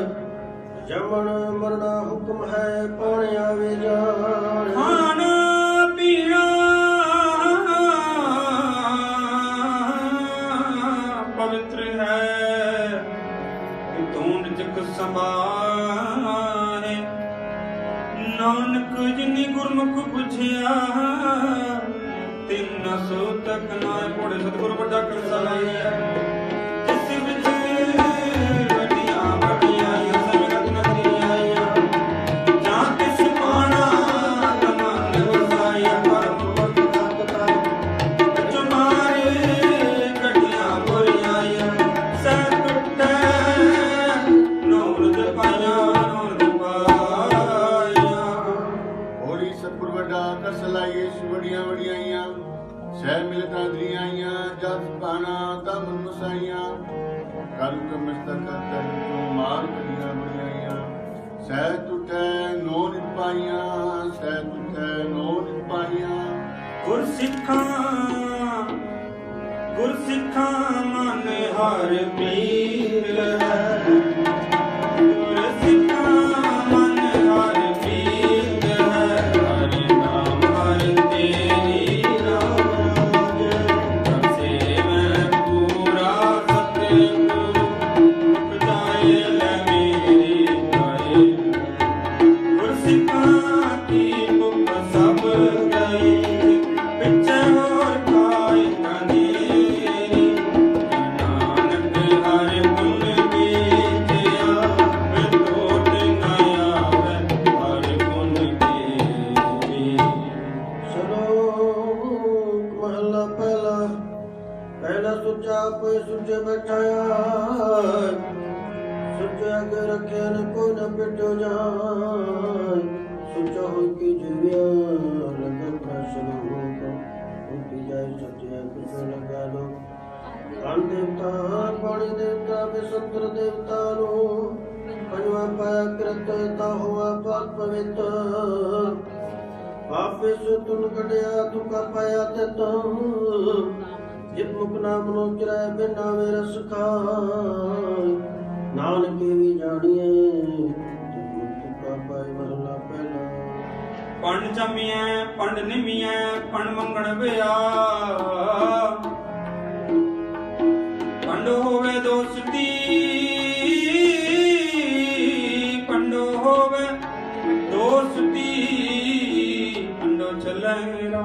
जमन मरना हुक्म है पाने आवे जाय। खाना पीना पवित्र है धूंढ जग समाए। नानक जिनी गुरमुख बुझिया तिन सूतक नाय पड़े। सतगुरु बड़ा कर सलाहिया। जिस विच वड्डियां वड्डियां संगत नदियां। जां किस पाना तमन वसाया। परम भगता चुमारे कटियां बुरियां। सह टुटे नूर दे पाया नूर दे पाया। होरी सतगुरु ਵੱਡਾ ਕਸ ਲਾਈਏ ਵਡੀਆਂ ਵਡਿਆਈਆਂ ਸਹਿ ਮਿਲਤਾਂ ਦਰੀਆਈਆਂ ਜਸ ਪਾਣਾ ਤਮ ਮਸਾਈਆਂ ਕਰ ਕਮਸਤਕ ਤਨ ਤੋਂ ਮਾਰ ਕਰੀਆਂ ਬੜੀਆਂ ਸਹਿ ਤੁਠੈ ਨੋ ਨਿਤ ਪਾਈਆਂ ਸਹਿ ਤੁਠੈ ਨੋ ਨਿਤ ਪਾਈਆਂ ਗੁਰਸਿੱਖਾਂ ਮਨ ਹਰ ਪੀਰ ਹੈ ਗੁਰਸਿੱਖਾਂ ਮਨ ਹਰ ਪੀਰ ਹੈ ਹਰਿ ਨਾਮ ਹਰਿ ਤੇਰੀ ਰਾਜ ਸਭਸੇ ਮੈਂ ਪੂਰਾ ਸਤਿਗੁਰੂ ਉਪਜਾਏ ਲੈ ਮੇਰੀ ਗਾਏ ਗੁਰਸਿੱਖਾਂ ਕੀ ਮੁਖ ਸਭ ਗਈ ਪਿੱਛੇ ਹੋਰ ਕਾਇ ਕਨੇਰੀ ਨਾਨਕ ਹਰਿ ਗੁਣ ਗੀਤਿਆ ਵਿਤੋਟ ਨ ਆਵੈ ਹਰਿ ਗੁਣ ਗੀਤੀ ਸ਼ਲੋਕ ਮਹਲਾ ਪਹਿਲਾ ਸੁੱਚਾ ਕੋਈ ਸੁੱਚੇ ਬੈਠਾਇਆ ਸੁੱਚੇ ਅਗੇ ਰੱਖਿਆ ਨ ਕੋਈ ਨ ਪਿਟੋ ਜਾਏ ਸੁੱਚਾ ਹੋਇ ਕੀ ਜਿਵਿਆ ਲਗਤ ਸ਼ਲੋਕ ਉਤੀ ਜਾਏ ਸੱਚੇ ਕੁਛ ਲਗਾ ਲੋ ਕਾਨ ਦੇਵਤਾ ਪਾਣੀ ਦੇਵਤਾ ਬਿਸੰਤਰ ਦੇਵਤਾ ਨੂੰ ਪੰਜਵਾ ਪਾਇਆ ਕਿਰਤ ਤਾ ਹੋਆ ਪਾਕ ਪਵਿੱਤ ਆਪੇ ਸੋ ਤੁਨ ਕਢਿਆ ਤੁਕਾ ਪਾਇਆ ਤੇ ਤੂੰ ਜਿਤ ਮੁਖ ਨਾਮ ਨੋ ਚਰੈ ਬਿਨਾ ਵੇ ਰਸ ਖਾਇ ਨਾਨਕ ਵੀ ਜਾਣੀਏ ਜਿਤ ਮੁਖ ਤੁਕਾ ਪਾਇ ਮਹਲਾ ਪਹਿਲਾ ਪੰਡ ਜੰਮੀਐ ਪੰਡ ਨਿਮੀਐ ਪੰਡ ਮੰਗਣ ਵਿਆ ਪੰਡ ਹੋਵੇ ਦੋਸਤੀ ਪੰਡ ਹੋਵੇ ਦੋਸਤੀ ਪੰਡੋ ਚੱਲੇ ਰਾ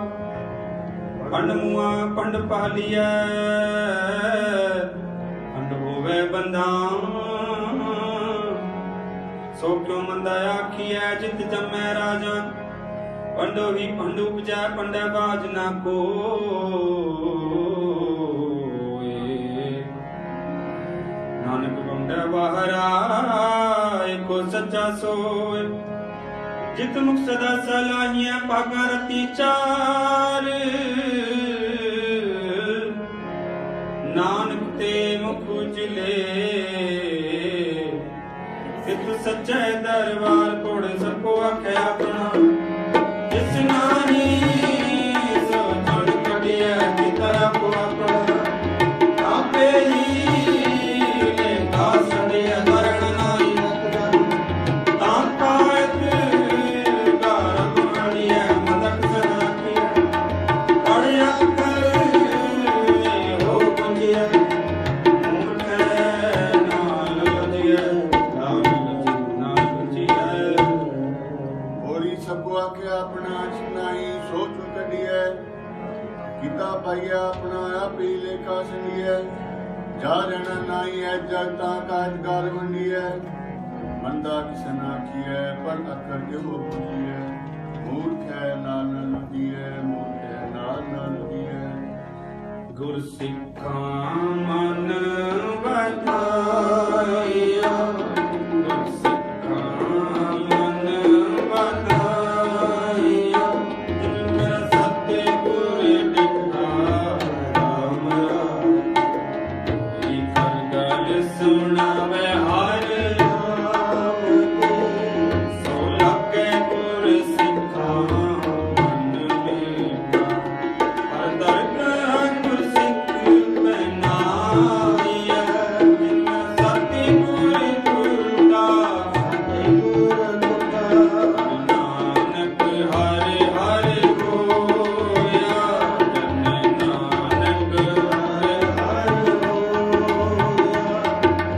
ਪੰਡ ਮੂਆ ਪੰਡ ਪਾਲੀਐ ਪੰਡ ਹੋਵੇ ਬੰਦਾ ਸੋ ਕਿਉ ਮੰਦਾ ਆਖੀਐ ਜਿਤ ਜੰਮੈ ਰਾਜਾ ਪੰਡੋ ਹੀ ਪੰਡੂ ਉਪਜੈ ਪੰਡੈ ਬਾਜ ਨਾ ਕੋਏ ਨਾਨਕ ਪੰਡੈ ਬਾਹਰਾ ਏਕੋ ਸੱਚਾ ਸੋਏ ਜਿਤ ਮੁਖ ਸਦਾ ਸਲਾਹੀਆਂ ਭਾਗਾ ਰਤੀ ਚਾਰ ਨਾਨਕ ਤੇ ਮੁਖ ਉਜਲੇ ਸਿੱਧ ਸੱਚੇ ਦਰਬਾਰ ਕੋੜ ਸਕੋ ਆਖਿਆ ਆਪਣਾ ਜਿਸ ਨਾਨੀ ਸੋ ਚੜ ਕੜਿਆ ਕਿ ਤਰਫ ਆਪਣਾ ਆਪੇ ਹੀ ਲੇਖਾ ਸੜਿਆ ਮਰਨ ਨਾਈ ਤਾਂ ਕਾਇਤ ਗਾਰ ਬਣਿਆ ਮਦਕ ਸਨਾਕੀ ਪੜਿਆ ਕਰ ਹੋ ਪੁੰਜਿਆ ਮੂਰਖ ਨਾਲ ਲਦਿਆ ਨਾਲ ਪੁੰਜਿਆ ਹੋਰੀ ਸਭੋ ਆਖਿਆ ਆਪਣਾ ਸੁਨਾਈ ਸੋਚ ਕੱਢੀਐ ਕੀਤਾ ਪਾਈਆ ਆਪਣਾ ਆਪੇ ਲੇਖਾ ਸੰਡੀਐ ਜਾ ਰਹਿਣਾ ਨਾਈ ਐ ਜਗਤਾ ਕਾਜ ਗਾਲ ਵੰਡੀਐ ਮੰਦਾ ਕਿਸਨ ਆਖੀਐ ਪਰ ਅੱਖਰ ਕਿਹੋ ਪੁੱਜੀਐ ਮੂਰਖ ਹੈ ਨਾਲ ਨਾ ਲੁਦੀਐ ਮੂਰਖ ਹੈ ਨਾਲ ਨਾ ਲੁਦੀਐ ਗੁਰਸਿੱਖਾਂ ਮਨ ਵਧਾਇਆ ਗੁਰਸਿੱਖਾਂ ਮਨ ਵਧਾਇਆ ਜਿਨ ਮੇਰਾ ਸਤਿਗੁਰ ਡਿਠਾ ਰਾਮ ਈ ਕਰ ਗੱਲ ਸੁਣਾਵੇ ਹਰ ਨਾਮ ਸੋ ਲਾਗੇ ਗੁਰਸਿੱਖਾਂ ਮਨ ਮੇਰਾ ਹਰ ਦਰ ਗੁਰਸਿੱਖ ਬਨਾਈਐ ਜਿਨ ਸਤਿਗੁਰ ਗੁਰਦਾ ਨਾਨਕ ਹਰਿ ਹਰਿ ਹੋਇਆ ਜਨ ਨਾਨਕ ਹਰਿ ਹਰਿ ਹੋਇਆ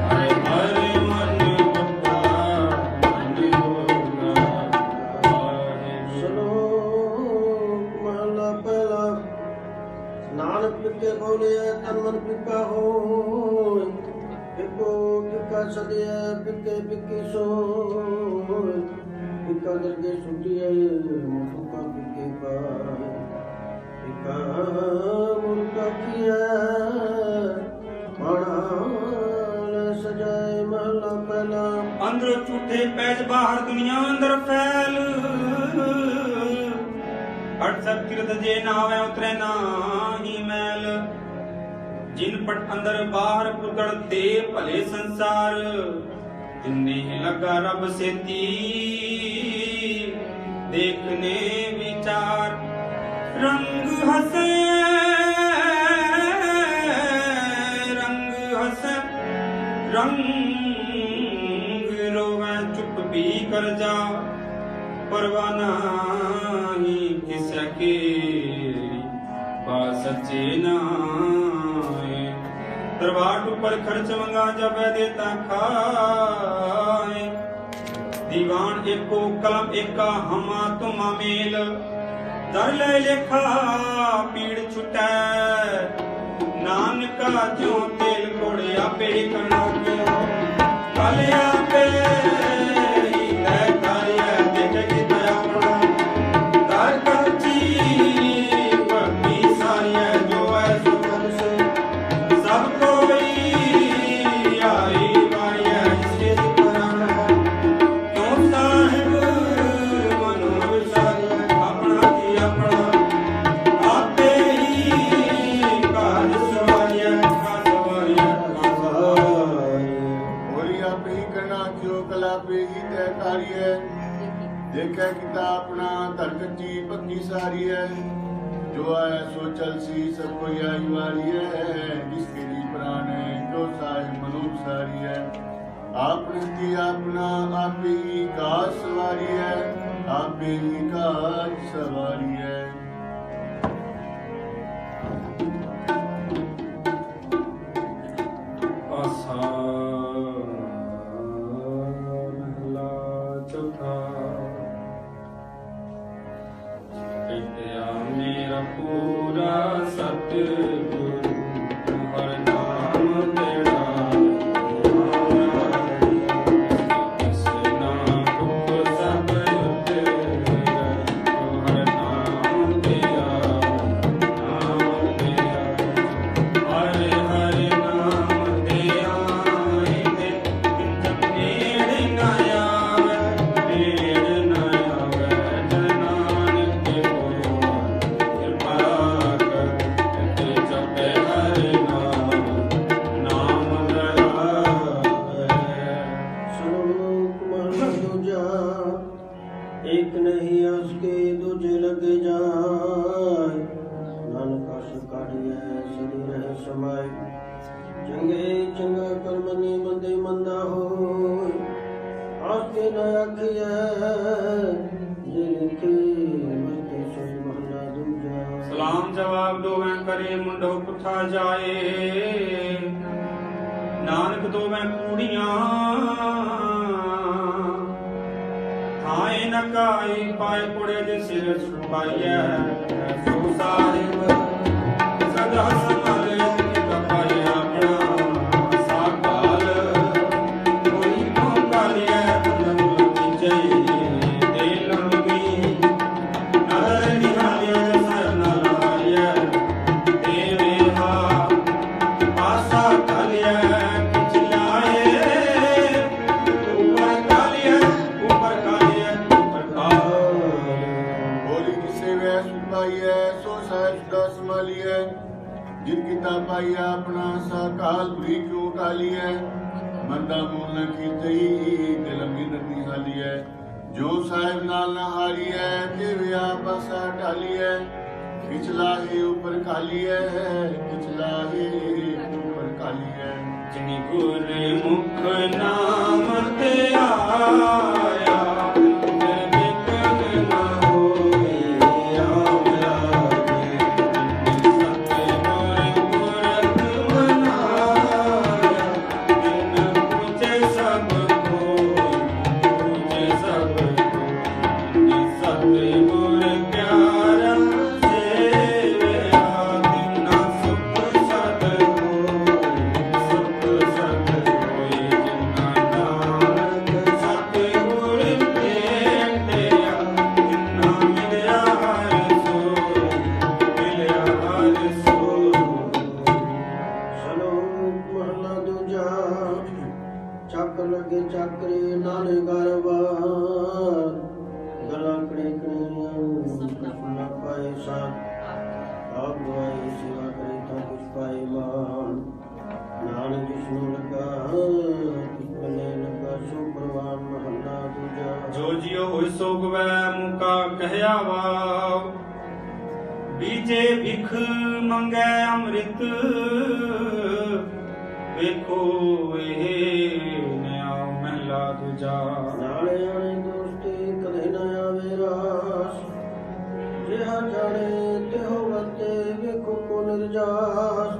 ਹਰਿ ਹਰਿ ਮਨ ਬੁੱਧਾ ਮਨ ਹੋਇਆ ਸ਼ਲੋਕ ਮਹਲਾ ਪਹਿਲਾ ਨਾਨਕ ਪਿੱਕੇ ਬੋਲਿਆ ਤਨ ਮਨ ਪਿੱਕਾ ਹੋਇ ਪਿੱਕੋ ਪਿੱਕਾ ਸਦਿਆ ਪਿੱਕੇ ਪਿੱਕੀ ਸੋਇ ਪਿੱਕਾ ਦਰਗੇ ਸੁਟਿਆ ਮੁਕਾ ਪਿੱਕੇ ਪਾਇ ਪਿੱਕਾ ਮੁਕਾ ਕੀਆ ਮਾਣਾ ਸਜਾਏ ਮਹਲਾ ਪਹਿਲਾ ਅੰਦਰੋਂ ਝੂਠੇ ਪੈਜ ਬਾਹਰ ਦੁਨੀਆ ਅੰਦਰ ਫੈਲ हट सब तीर्थ जे नावे उतरे नाही मैल जिन पट अंदर बाहर पुगड़ दे भले संसार तिन्ने लगा रब सेती देखने विचार रंग हसे रंग रोवे चुप भी कर जा परवाना ही किसके बात सच्चे नाए दरबार ऊपर खर्च मंगा जब देता खाए दीवान एको कलम एका हमा तुमा मेल दर ले लेखा पीड़ छुटै नानका ज्यों तेल कोड़े आपे करना क्यों काले आपे ही तय कार्य देखे कि तय अपना तार कच्ची भक्ति सारी जो है सुखन से सब कोई आई बारी है इसके सुखराना क्यों साहिब मनो सारी अपना की अपना आपे ही कार सवारिया का सवारिया कला पे ही तय कार्य है देखा किता अपना तरकची पक्की सारी है जो आया सो चल सी सब कोई आई वारी है जिसके लिए प्राण है जो साहिब मनुष्य सारी है आपने दी अपना आप ही का सवारी है आप ही का सवारी है पूरा सतगुरु हर नाम तेरा कृष्णा दुख सब हर नाम तेरा हरे हरे नाम तेरा नेड़ न आवे जनान के एक नहीं उसके दूजे लग जाए नानका सुकारिया शरीर है समाय चंगे चंगा कर्मनी मंदे मंदा हो आके न आखिया जे लिखे मस्ते सोई महला दूजा सलाम जवाब दो मैं करे मुंडो पुठा जाए नानक दो मैं कूड़ियां आए न काई पाए पुड़े जे सिर छुपाइए सो साहिब सदा संभाले कपाए अपना साकाल कोई मौका लिया तंदुल जय दे लंबी नजर निहालिए सर न लालिए देवे हा पासा कालिए जिनकी तापाई अपना सा काल बुरी क्यों काली है मंदा मूल न की तई दिलमी नदी हाली है जो साहिब नाल न हारी है देवे पासा डाली है पिछला ही ऊपर खाली है पिछला ही ऊपर खाली है जिन गुर मुख नाम ते आया होय सोगवै मुका कहया वाव बीजे भिख मंगै अमृत ਵੇਖੋ ਇਹ ਨਿਆ ਮਹਿਲਾ ਦੂਜਾ ਨਾਲੇ ਆਣੇ ਦੋਸਤੀ ਕਦੇ ਨਾ ਆਵੇ ਰਾਸ ਜਿਹਾ ਜਾਣੇ ਤਿਹੋ ਵਰਤੇ ਵੇਖੋ ਕੋ ਨਿਰਜਾਸ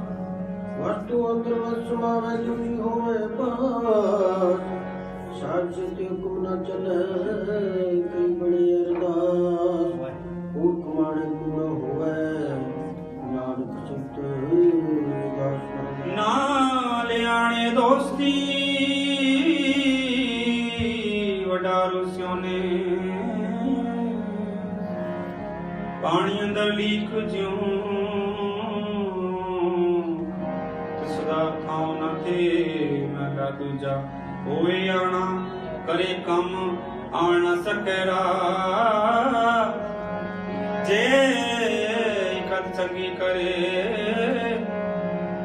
ਵਸਤੂ ਅੰਦਰ ਵਸਮਾਵੇ ਜੁਗੀ ਹੋਵੇ ਪਾਸ ਸਾਜ ਤੇ ਹੁਕਮ ਨਾ ਚੱਲੇ ਕਈ ਬੜੀ ਅਰਦਾਸ ਉਹ ਕਮਾਣੇ ਕੋ ਨਾ ਹੋਵੇ ਨਾਨਕ ਸਿੱਧ ਦਾਸ ਨਾਲ ਆਣੇ ਦੋਸਤੀ ਵਡਾਰੂ ਸਿਉਨੇ ਪਾਣੀ ਅੰਦਰ ਲੀਕ ਜਿਉ ਤਿਸ ਦਾ ਥਾਉ ਨਾ ਥੇ ਮਹਿਲਾ ਦੂਜਾ ਹੋਏ ਆਣਾ ਕਰੇ ਕੰਮ ਆਣ ਨਾ ਸਕੈਰਾ ਜੇ ਇਕਤ ਚੰਗੀ ਕਰੇ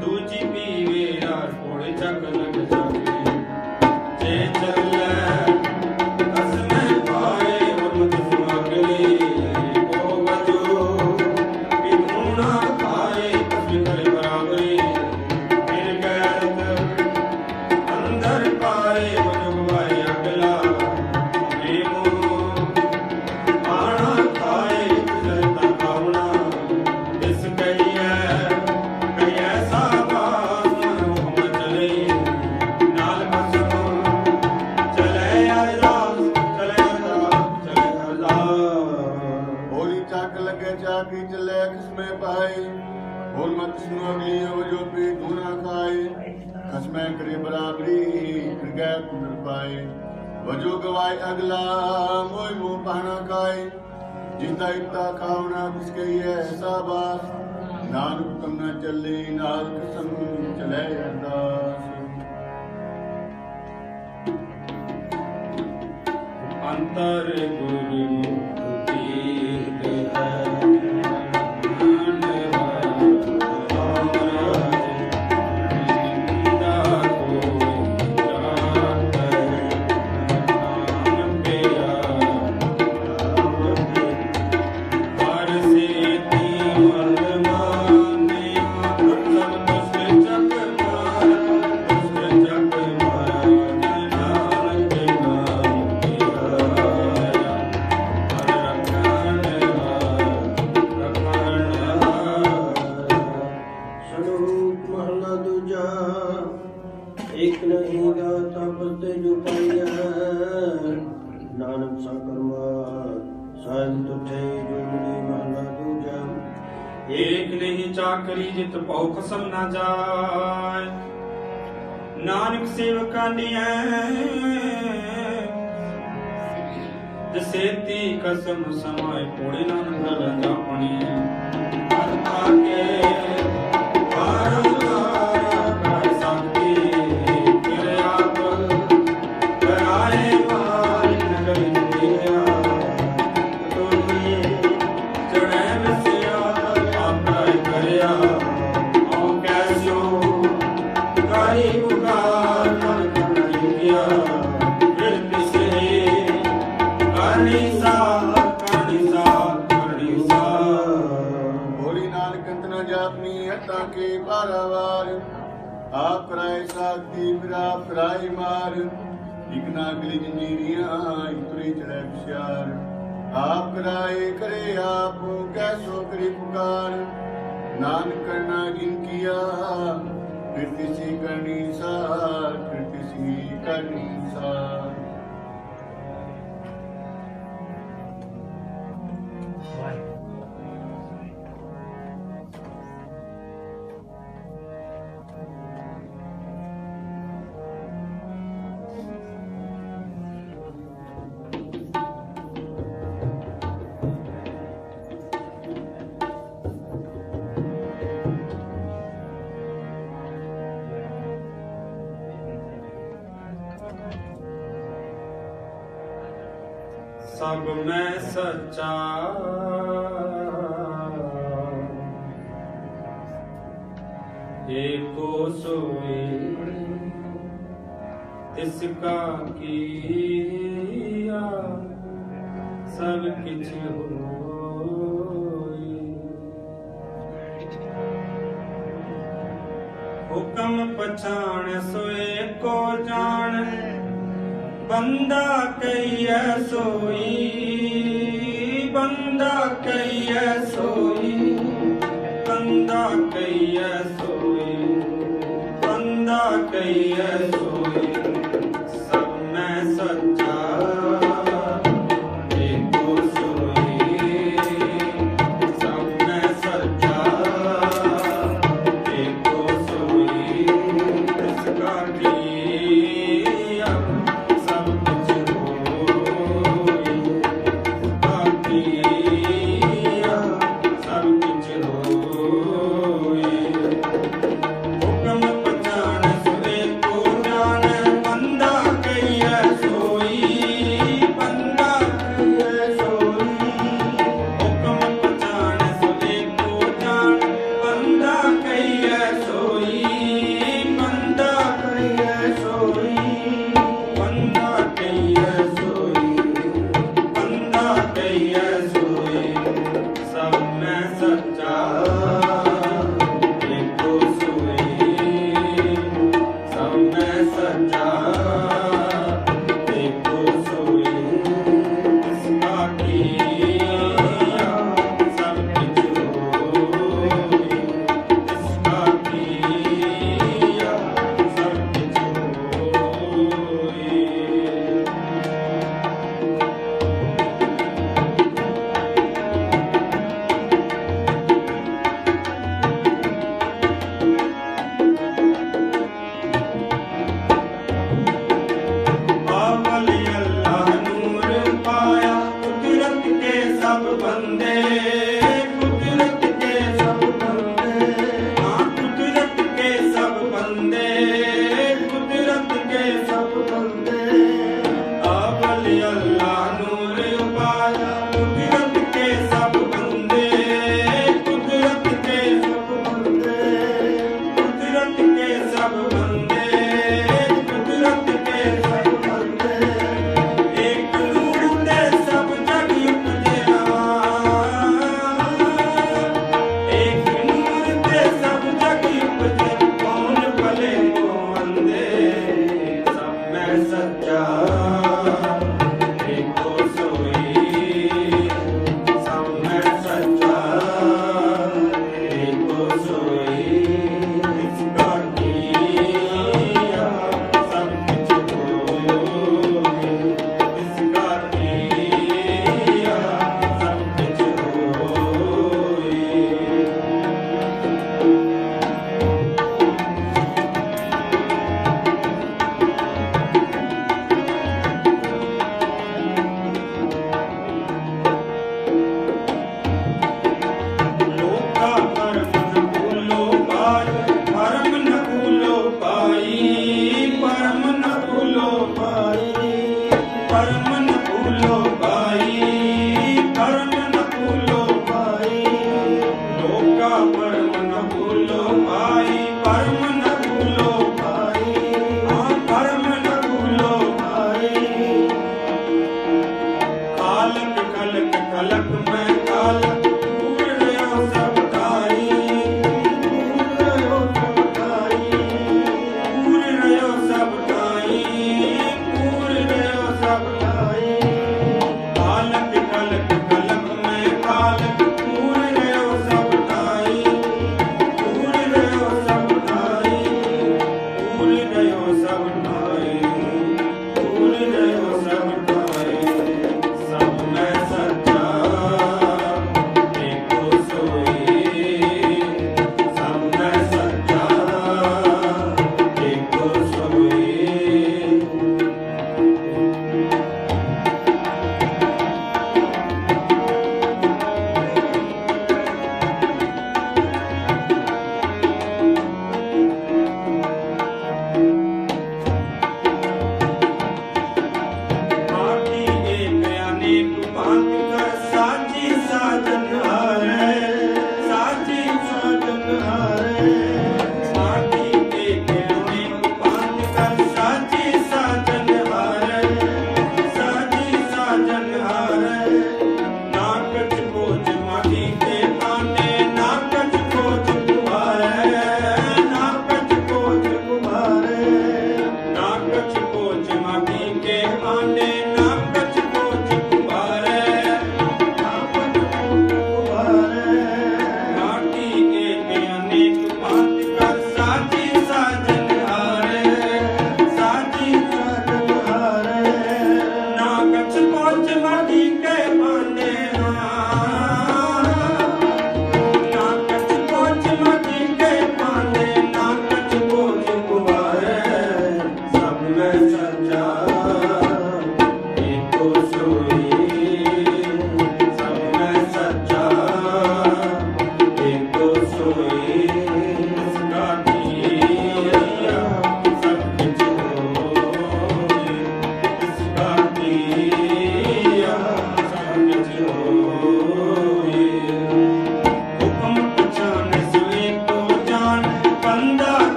ਦੂਜੀ ਪੀਵੇ ਯਾਰ ਕੋੜੇ ਚੱਕ ਲੱਗ ਜਾਵੇ ਜੇ ਚੱਲੇ ਕਸਮੇ ਪਾਏ ਉਰਮਤ ਸਮਾਗਲੀ ਕੋ ਵਜੋ ਬਿਨੂਣਾ ਖਾਏ ਕਸਮੇ ਕਰੇ ਬਰਾਬਰੀ ਫਿਰ ਗੈਰਤ ਅੰਦਰ ਪਾਏ ਵਜੋ ਗਵਾਏ ਅਗਲਾ ਮੇਮੋ ਆਣਾ ਖਾਏ ਜਰਤਾ ਕਾਵਣਾ ਇਸ ਕਹੀਏ चाकरी चले खसमे पाए और मत सुनो अगली वजो पे धूना खाए खसमे करे बराबरी फिर गए कुंडल पाए वजो गवाए अगला मोय मुंह पाना खाए जिंदा इतना खावना किसके ये ऐसा बात नानक तुम न चले नाल कसम चले अरदास अंतर गुरु एक नहीं गाता बसते जो पाइया नानक सा कर्मा साध तुठे जो मिली महला दूजा एक नहीं चाकरी जित पौ खसम ना जाय नानक सेवका दिया जसेती कसम समाय कोड़े नानक रंगा पणी आके के पारावार आप कराए साथी फिर आप कराए मार इकना गली जंजीरियां इतरी चढ़े खुशियार आप कराए करे आप कैसो करे पुकार नानक करना जिन किया फिर किसी करनी सार फिर किसी करनी सार सब में सच्चा एको सोए तिसका किया सब किछ होई। हुक्म पछाण सोए को जान, बंदा कहिए सोई, बंदा कहिए सोई, बंदा कहिए सोई, बंदा कहिए सोई। सब में सच्चा एको सोई, सब में सच्चा एको सोई। इसका किया सब कुछ होई, इसका किया सब कुछ होई। हुक्म पछाण सोए को जान,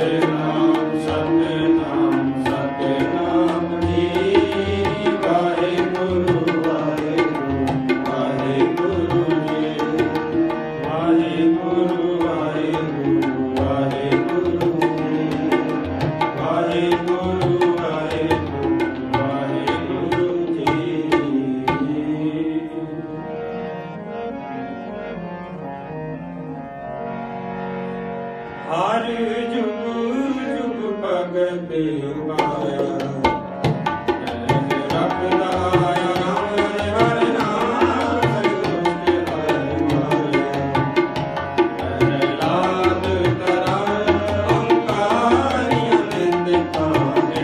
ਸਤਿਨਾਮ ਸਤਿਨਾਮ ਸਤਿਨਾਮ ਜੀ ਵਾਹਿਗੁਰੂ ਵਾਹਿਗੁਰੂ ਵਾਹਿਗੁਰੂ ਜੀ ਵਾਹਿਗੁਰੂ ਵਾਹਿਗੁਰੂ ਵਾਹਿਗੁਰੂ ਜੀ ਵਾਹਿਗੁਰੂ ਵਾਹਿਗੁਰੂ ਵਾਹਿਗੁਰੂ ਜੀ। ਹਰ ਜੁਗ ਜੁਗ ਭਗਤ ਉਗਾਇਆ ਰੱਖਦਾ ਰਾਮ ਹਰ ਨਾਮ ਸਤਿ ਲਾਦ ਕਰਾ ਅੰਕਾਰੀ ਅਨੰਦ ਕਾਂਡੇ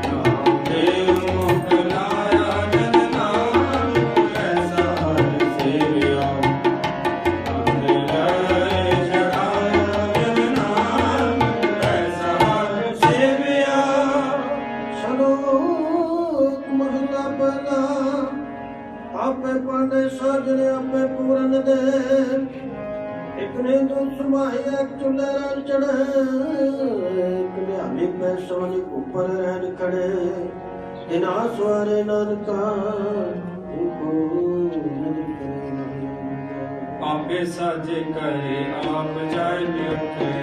ਨਾਮ ਦੇਵ ਮੁਖ ਲਾਇਆ ਜਨ ਨਾਮ ਐਸਾ ਹਰ ਸੇਵਿਆ ਸ਼ਲੋਕ ਮਹਲਾ ਪਹਿਲਾ। ਆਪੇ ਪਾਂਡੇ ਸਾਜਣੇ ਆਪੇ ਪੂਰਨ ਦੇ, ਇਕ ਨੇ ਦੋ ਸਮਾਏ ਇੱਕ ਚੁੱਲੇ ਰਲ ਚੜੇ, ਇਕ ਲਿਆਮੀ ਪੈ ਸਮਝ ਉੱਪਰ ਰਹਿਣ ਖੜੇ, ਦਿਨਾ ਸਵਾਰੇ ਨਾਨਕਾ ਇੱਕੋ ਆਪੇ ਸਾਜੇ ਕਰੇ ਆਪ ਜਾਏ ਲਿਖੇ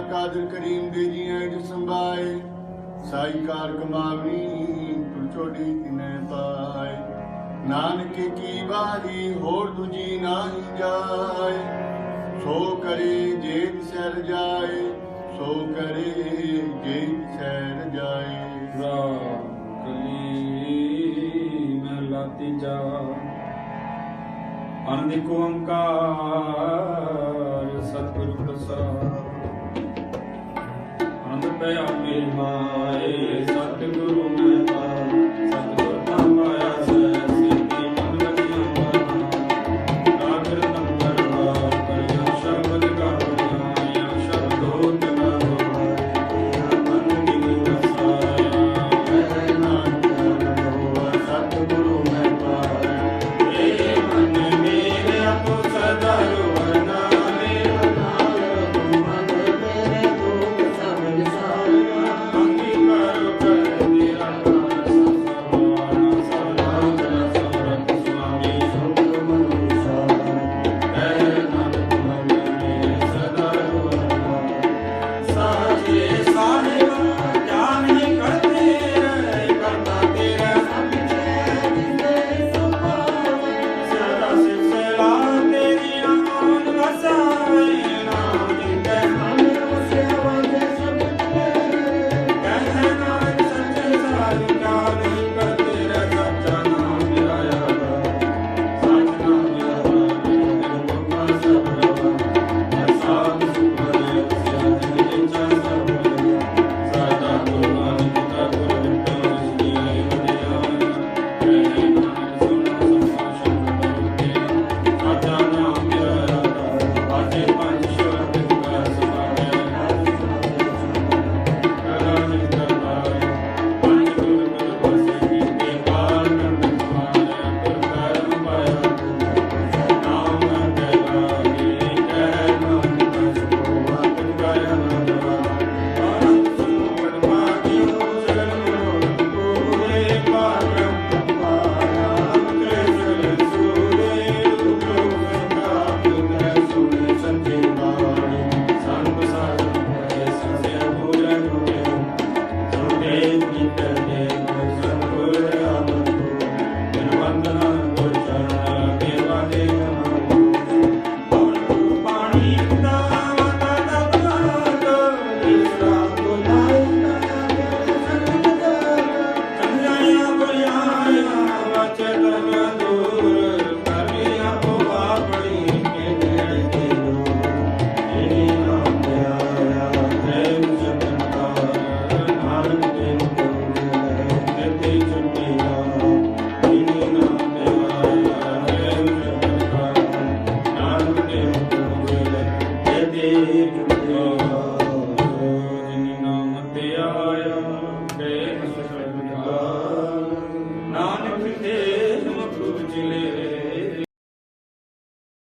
ਕਾਦਰ ਕਰੀਮ ਦੇ ਜੀਆਂ ਜਿ ਸੰਭਾਏ, ਸਾਈ ਕਾਰ ਕਮਾਵਣੀ ਤੂੰ ਛੋੜੀ ਤਿਨੈ ਪਾਏ, ਨਾਨਕ ਕੀ ਬਾਰੀ ਹੋਰ ਦੂਜੀ ਨਾਹੀ ਜਾਏ, ਸੋ ਕਰੇ ਜੇਤ ਸਹਿ ਜਾਏ, ਸੋ ਕਰੇ ਜੇਤ ਸਹਿ ਜਾਏ। ਕਲੀ ਮਹਿਲਾ ਤੀਜਾ। ਅਨੰਦ ਓੰਕਾਰ ਸਤਿਗੁਰ ਪ੍ਰਸਾਦਿ। ਆਨੰਦ ਪਿਆ ਮੇਵਾ